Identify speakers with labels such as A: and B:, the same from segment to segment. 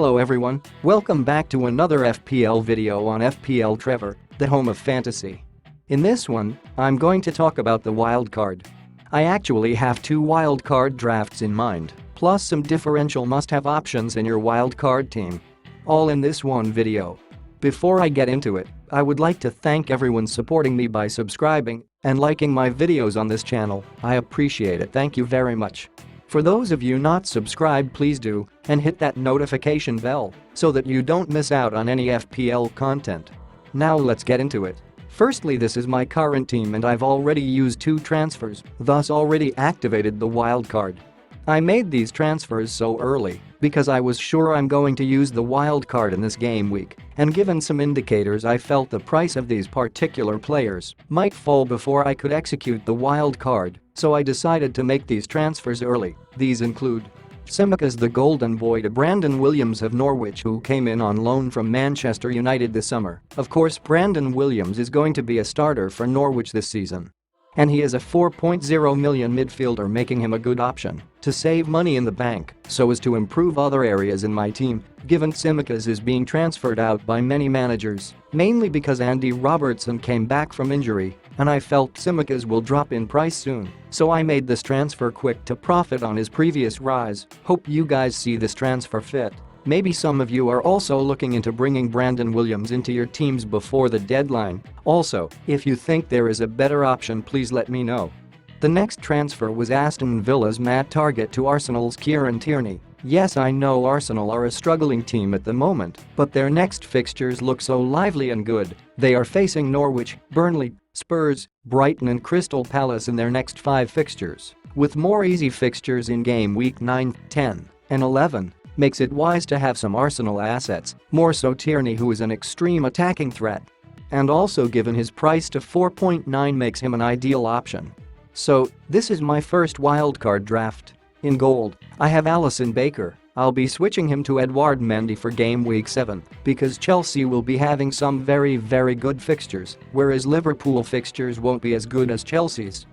A: Hello everyone, welcome back to another FPL video on FPL Trevor, the home of fantasy. In this one, I'm going to talk about the wildcard. I actually have two wildcard drafts in mind, plus some differential must-have options in your wildcard team. All in this one video. Before I get into it, I would like to thank everyone supporting me by subscribing and liking my videos on this channel. I appreciate it, thank you very much. For those of you not subscribed, please do and hit that notification bell so that you don't miss out on any FPL content. Now let's get into it. Firstly, this is my current team and I've already used 2 transfers, thus already activated the wildcard. I made these transfers so early because I was sure I'm going to use the wildcard in this game week, and given some indicators I felt the price of these particular players might fall before I could execute the wildcard, so I decided to make these transfers early. These include Tsimikas the Golden Boy to Brandon Williams of Norwich, who came in on loan from Manchester United this summer. Of course, Brandon Williams is going to be a starter for Norwich this season. And he is a 4.0 million midfielder, making him a good option to save money in the bank so as to improve other areas in my team, given Tsimikas is being transferred out by many managers, mainly because Andy Robertson came back from injury and I felt Tsimikas will drop in price soon, so I made this transfer quick to profit on his previous rise. Hope you guys see this transfer fit. Maybe some of you are also looking into bringing Brandon Williams into your teams before the deadline. Also, if you think there is a better option, please let me know. The next transfer was Aston Villa's Matt Targett to Arsenal's Kieran Tierney. Yes, I know Arsenal are a struggling team at the moment, but their next fixtures look so lively and good. They are facing Norwich, Burnley, Spurs, Brighton and Crystal Palace in their next 5 fixtures, with more easy fixtures in game week 9, 10, and 11. Makes it wise to have some Arsenal assets, more so Tierney, who is an extreme attacking threat. And also, given his price to 4.9, makes him an ideal option. So, this is my first wildcard draft. In gold, I have Alisson Baker. I'll be switching him to Edouard Mendy for game week 7 because Chelsea will be having some very good fixtures, whereas Liverpool fixtures won't be as good as Chelsea's.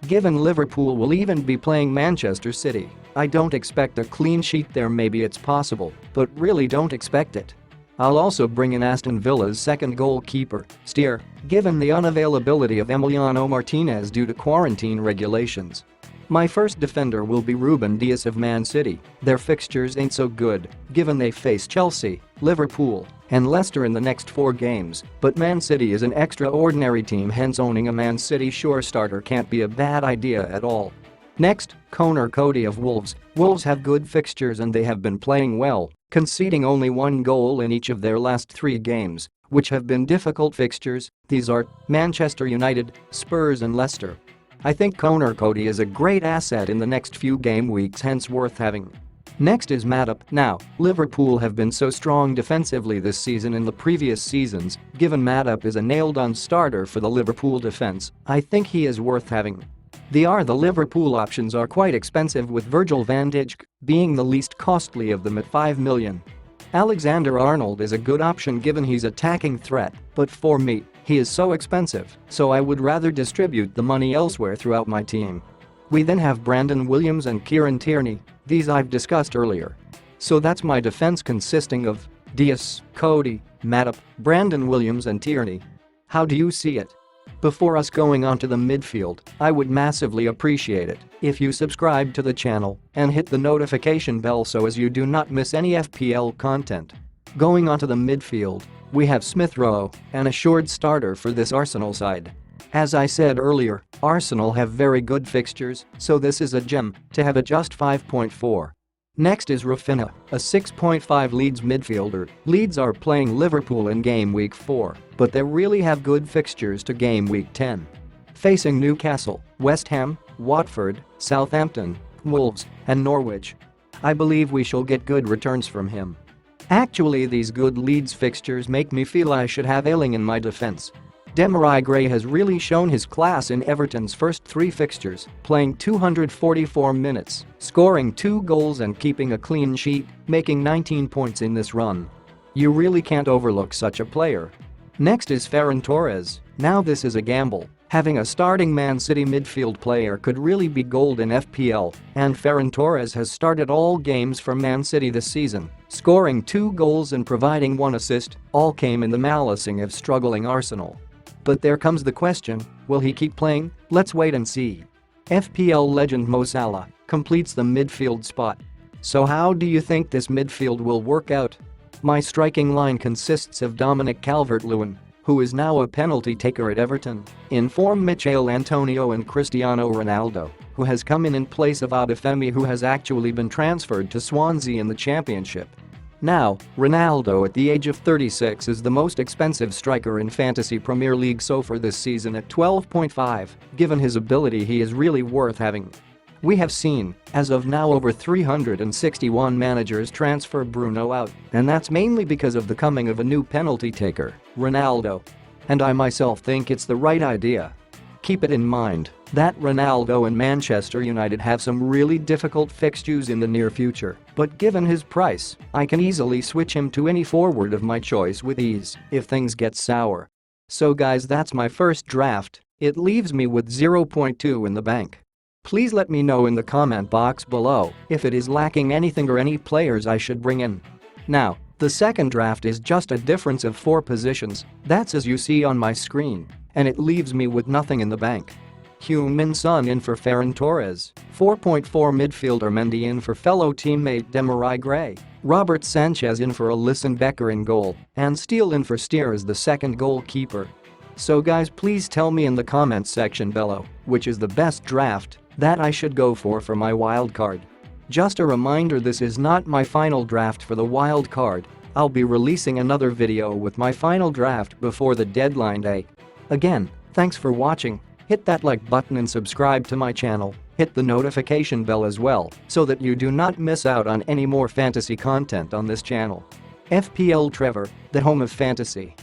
A: Given Liverpool will even be playing Manchester City, I don't expect a clean sheet there. Maybe it's possible, but really don't expect it. I'll also bring in Aston Villa's second goalkeeper, Steer, given the unavailability of Emiliano Martinez due to quarantine regulations. My first defender will be Ruben Dias of Man City. Their fixtures ain't so good, given they face Chelsea, Liverpool, and Leicester in the next 4 games, but Man City is an extraordinary team, hence owning a Man City sure starter can't be a bad idea at all. Next, Conor Cody of Wolves. Wolves have good fixtures and they have been playing well, conceding only 1 goal in each of their last 3 games, which have been difficult fixtures. These are Manchester United, Spurs and Leicester. I think Conor Cody is a great asset in the next few game weeks, hence worth having. Next is Matip. Now, Liverpool have been so strong defensively this season in the previous seasons, given Matip is a nailed-on starter for the Liverpool defense, I think he is worth having. The Liverpool options are quite expensive, with Virgil van Dijk being the least costly of them at 5 million. Alexander-Arnold is a good option given he's attacking threat, but for me, he is so expensive, so I would rather distribute the money elsewhere throughout my team. We then have Brandon Williams and Kieran Tierney. These I've discussed earlier. So that's my defense, consisting of Dias, Cody, Matip, Brandon Williams and Tierney. How do you see it? Before us going on to the midfield, I would massively appreciate it if you subscribe to the channel and hit the notification bell so as you do not miss any FPL content. Going on to the midfield, we have Smith Rowe, an assured starter for this Arsenal side. As I said earlier, Arsenal have very good fixtures, so this is a gem to have at just 5.4. Next is Rafinha, a 6.5 Leeds midfielder. Leeds are playing Liverpool in game week 4, but they really have good fixtures to game week 10. Facing Newcastle, West Ham, Watford, Southampton, Wolves, and Norwich. I believe we shall get good returns from him. Actually, these good Leeds fixtures make me feel I should have Ayling in my defense. Demarai Gray has really shown his class in Everton's first 3 fixtures, playing 244 minutes, scoring 2 goals and keeping a clean sheet, making 19 points in this run. You really can't overlook such a player. Next is Ferran Torres. Now this is a gamble. Having a starting Man City midfield player could really be gold in FPL, and Ferran Torres has started all games for Man City this season. scoring 2 goals and providing 1 assist, all came in the malicing of struggling Arsenal. But there comes the question, will he keep playing? Let's wait and see. FPL legend Mo Salah completes the midfield spot. So how do you think this midfield will work out? My striking line consists of Dominic Calvert-Lewin, who is now a penalty taker at Everton, in form Michail Antonio and Cristiano Ronaldo, who has come in place of Adefemi, who has actually been transferred to Swansea in the Championship. Now, Ronaldo at the age of 36 is the most expensive striker in Fantasy Premier League so far this season at 12.5, given his ability he is really worth having. We have seen, as of now, over 361 managers transfer Bruno out, and that's mainly because of the coming of a new penalty taker, Ronaldo. And I myself think it's the right idea. Keep it in mind that Ronaldo and Manchester United have some really difficult fixtures in the near future, but given his price, I can easily switch him to any forward of my choice with ease if things get sour. So guys, that's my first draft. It leaves me with 0.2 in the bank. Please let me know in the comment box below if it is lacking anything or any players I should bring in. Now, the second draft is just a difference of 4 positions, that's as you see on my screen, and it leaves me with nothing in the bank. Heung-min Son in for Ferran Torres, 4.4 midfielder Mendy in for fellow teammate Demarai Gray, Robert Sanchez in for Alisson Becker in goal, and Steele in for Steer as the second goalkeeper. So guys, please tell me in the comments section below which is the best draft that I should go for my wildcard. Just a reminder, this is not my final draft for the wildcard. I'll be releasing another video with my final draft before the deadline day. Again, thanks for watching. Hit that like button and subscribe to my channel. Hit the notification bell as well so that you do not miss out on any more fantasy content on this channel. FPL Trevor, the home of fantasy.